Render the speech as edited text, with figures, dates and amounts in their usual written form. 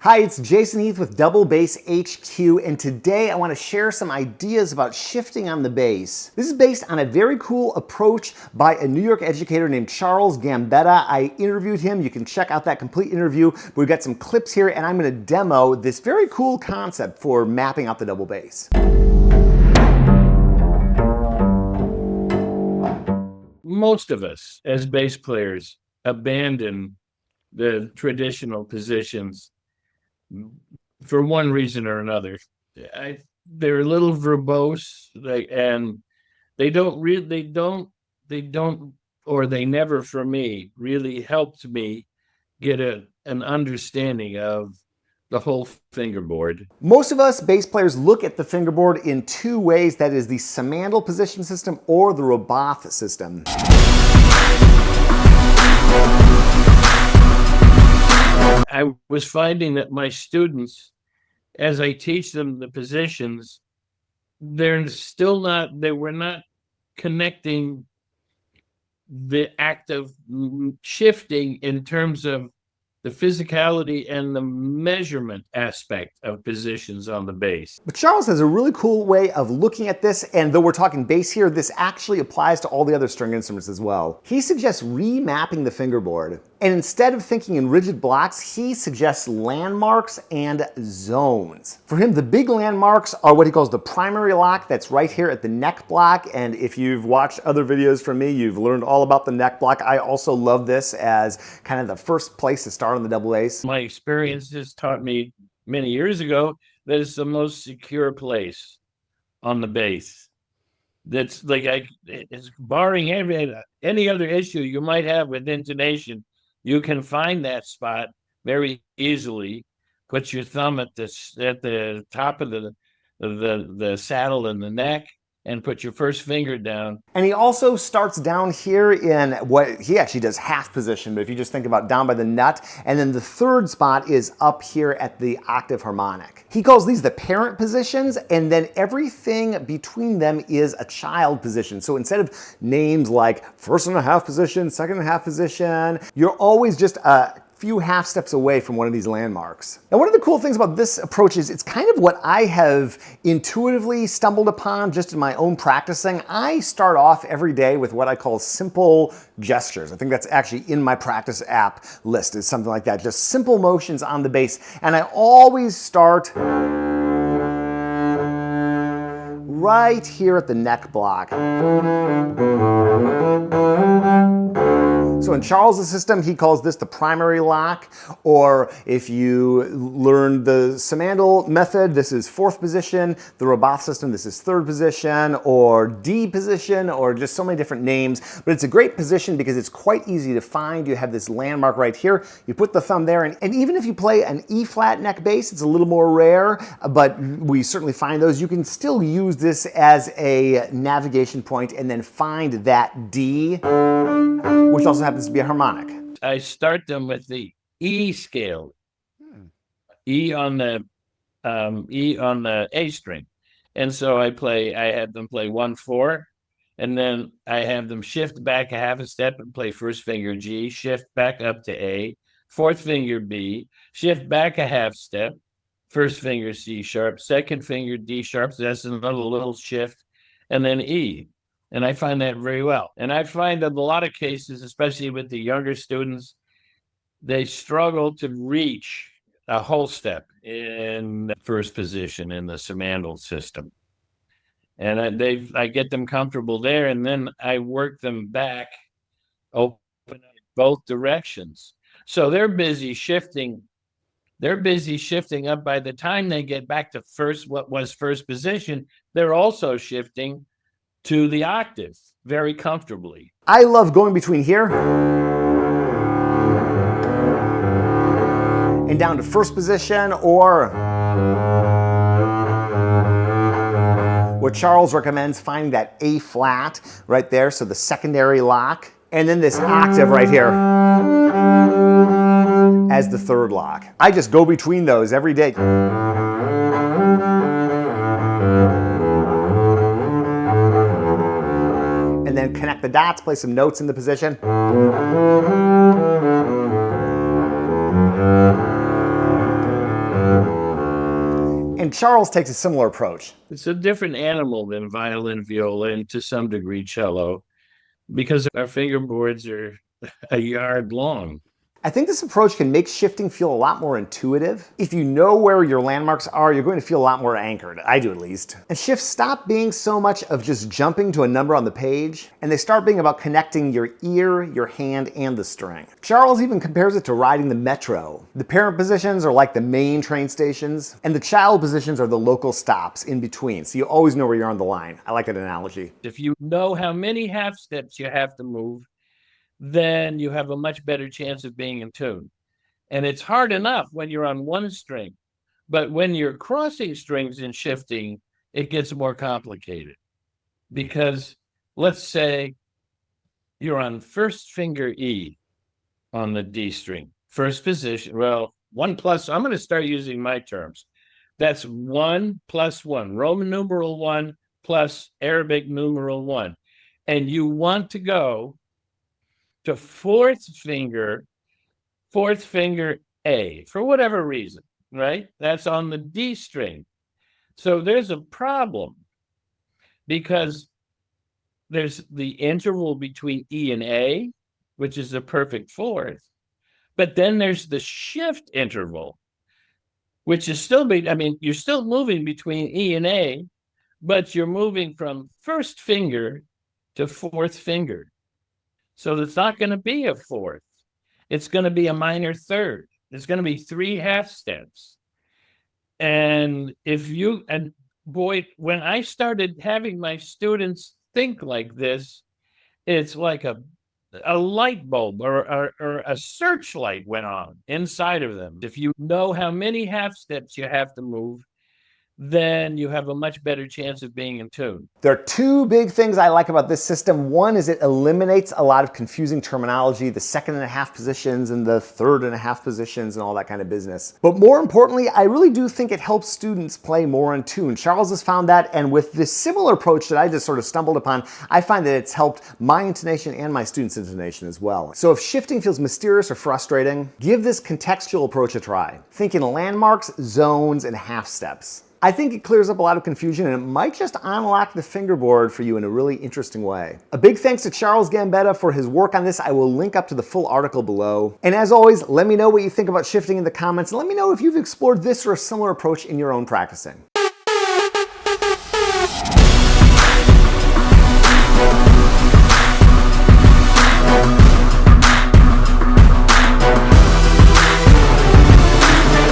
Hi, it's Jason Heath with DBHQ, and today I want to share some ideas about shifting on the bass. This is based on a very cool approach by a New York educator named Charles Gambetta. I interviewed him. You can check out that complete interview. We've got some clips here, and I'm going to demo this very cool concept for mapping out the double bass. Most of us as bass players abandon the traditional positions for one reason or another. They're a little verbose, and they never, for me, really helped me get an understanding of the whole fingerboard. Most of us bass players look at the fingerboard in two ways. That is the Simandl position system or the Roboth system. I was finding that my students, as I teach them the positions, they were not connecting the act of shifting in terms of the physicality and the measurement aspect of positions on the bass. But Charles has a really cool way of looking at this, and though we're talking bass here, this actually applies to all the other string instruments as well. He suggests remapping the fingerboard, and instead of thinking in rigid blocks, he suggests landmarks and zones. For him, the big landmarks are what he calls the primary lock that's right here at the neck block, and if you've watched other videos from me, you've learned all about the neck block. I also love this as kind of the first place to start on the double bass. My experience has taught me many years ago that it's the most secure place on the bass. That's it's barring any other issue you might have with intonation, you can find that spot very easily. Put your thumb at the top of the saddle and the neck, and put your first finger down. And he also starts down here in what he actually does half position, but if you just think about down by the nut, and then the third spot is up here at the octave harmonic. He calls these the parent positions, and then everything between them is a child position. So instead of names like first and a half position, second and a half position, you're always just a few half steps away from one of these landmarks. Now, one of the cool things about this approach is it's kind of what I have intuitively stumbled upon just in my own practicing. I start off every day with what I call simple gestures. I think that's actually in my practice app list, is something like that, just simple motions on the bass. And I always start right here at the neck block. So in Charles' system, he calls this the primary lock, or if you learn the Simandl method, this is fourth position. The Roboth system, this is third position, or D position, or just so many different names. But it's a great position because it's quite easy to find. You have this landmark right here. You put the thumb there, and even if you play an E-flat neck bass, it's a little more rare, but we certainly find those. You can still use this as a navigation point and then find that D, which also happens to be a harmonic. I start them with the E scale, E on the A string, and so I have them play 1/4, and then I have them shift back a half a step and play first finger G, shift back up to A, fourth finger B, shift back a half step, first finger C sharp, second finger D sharp. So that's another little shift, and then E. And I find that very well. And I find that in a lot of cases, especially with the younger students, they struggle to reach a whole step in the first position in the Simandl system. And I get them comfortable there, and then I work them back, open up both directions. So they're busy shifting up. By the time they get back to what was first position, they're also shifting to the octave very comfortably. I love going between here and down to first position, or what Charles recommends, finding that A flat right there, so the secondary lock, and then this octave right here as the third lock. I just go between those every day. And then connect the dots, play some notes in the position. And Charles takes a similar approach. It's a different animal than violin, viola, and to some degree cello, because our fingerboards are a yard long. I think this approach can make shifting feel a lot more intuitive. If you know where your landmarks are, you're going to feel a lot more anchored. I do, at least. And shifts stop being so much of just jumping to a number on the page, and they start being about connecting your ear, your hand, and the string. Charles even compares it to riding the metro. The parent positions are like the main train stations, and the child positions are the local stops in between, so you always know where you're on the line. I like that analogy. If you know how many half steps you have to move, then you have a much better chance of being in tune. And it's hard enough when you're on one string, but when you're crossing strings and shifting, it gets more complicated. Because let's say you're on first finger E on the D string, first position. Well, 1 plus, I'm going to start using my terms. That's 1 plus 1, Roman numeral 1 plus Arabic numeral 1. And you want to go to fourth finger A, for whatever reason, right? That's on the D string. So there's a problem because there's the interval between E and A, which is a perfect fourth, but then there's the shift interval, which is still you're still moving between E and A, but you're moving from first finger to fourth finger. So it's not going to be a fourth. It's going to be a minor third. It's going to be 3 half steps. And when I started having my students think like this, it's like a light bulb or a searchlight went on inside of them. If you know how many half steps you have to move, then you have a much better chance of being in tune. There are 2 big things I like about this system. One is it eliminates a lot of confusing terminology, the 2nd and a half positions and the 3rd and a half positions and all that kind of business. But more importantly, I really do think it helps students play more in tune. Charles has found that, and with this similar approach that I just sort of stumbled upon, I find that it's helped my intonation and my students' intonation as well. So if shifting feels mysterious or frustrating, give this contextual approach a try. Think in landmarks, zones, and half steps. I think it clears up a lot of confusion, and it might just unlock the fingerboard for you in a really interesting way. A big thanks to Charles Gambetta for his work on this. I will link up to the full article below. And as always, let me know what you think about shifting in the comments, and let me know if you've explored this or a similar approach in your own practicing.